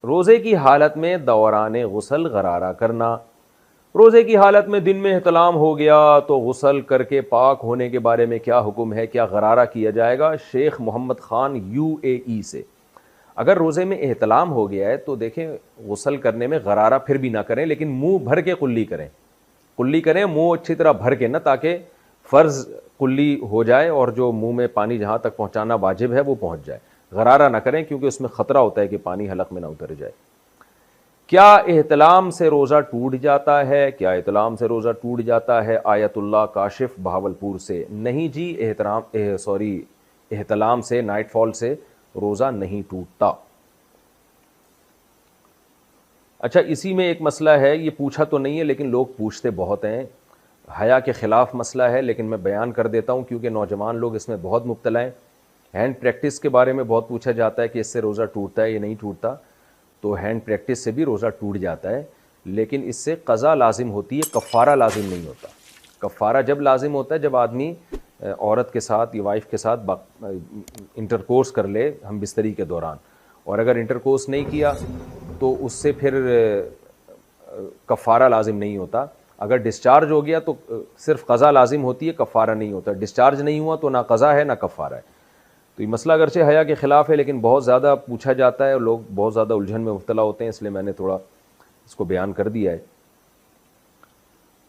روزے کی حالت میں دوران غسل غرارہ کرنا۔ روزے کی حالت میں دن میں احتلام ہو گیا تو غسل کر کے پاک ہونے کے بارے میں کیا حکم ہے، کیا غرارہ کیا جائے گا؟ شیخ محمد خان UAE سے۔ اگر روزے میں احتلام ہو گیا ہے تو دیکھیں غسل کرنے میں غرارہ پھر بھی نہ کریں، لیکن منہ بھر کے قلی کریں، قلی کریں منہ اچھی طرح بھر کے، نہ تاکہ فرض قلی ہو جائے اور جو منہ میں پانی جہاں تک پہنچانا واجب ہے وہ پہنچ جائے۔ غرارہ نہ کریں کیونکہ اس میں خطرہ ہوتا ہے کہ پانی حلق میں نہ اتر جائے۔ کیا احتلام سے روزہ ٹوٹ جاتا ہے؟ کیا احتلام سے روزہ ٹوٹ جاتا ہے؟ آیت اللہ کاشف بہاولپور سے۔ نہیں جی، احتلام سے، نائٹ فال سے روزہ نہیں ٹوٹتا۔ اچھا، اسی میں ایک مسئلہ ہے، یہ پوچھا تو نہیں ہے لیکن لوگ پوچھتے بہت ہیں، حیا کے خلاف مسئلہ ہے لیکن میں بیان کر دیتا ہوں کیونکہ نوجوان لوگ اس میں بہت مبتلا ہیں۔ ہینڈ پریکٹس کے بارے میں بہت پوچھا جاتا ہے کہ اس سے روزہ ٹوٹتا ہے یا نہیں ٹوٹتا، تو ہینڈ پریکٹس سے بھی روزہ ٹوٹ جاتا ہے، لیکن اس سے قضا لازم ہوتی ہے، کفارہ لازم نہیں ہوتا۔ کفارہ جب لازم ہوتا ہے جب آدمی عورت کے ساتھ یا وائف کے ساتھ انٹرکورس کر لے ہم بستری کے دوران، اور اگر انٹرکورس نہیں کیا تو اس سے پھر کفارہ لازم نہیں ہوتا۔ اگر ڈسچارج ہو گیا تو صرف قضا لازم ہوتی ہے، کفارہ نہیں ہوتا۔ ڈسچارج نہیں ہوا تو نہ قضا ہے نہ کفارہ ہے۔ تو یہ مسئلہ اگرچہ حیا کے خلاف ہے لیکن بہت زیادہ پوچھا جاتا ہے اور لوگ بہت زیادہ الجھن میں مبتلا ہوتے ہیں، اس لیے میں نے تھوڑا اس کو بیان کر دیا ہے۔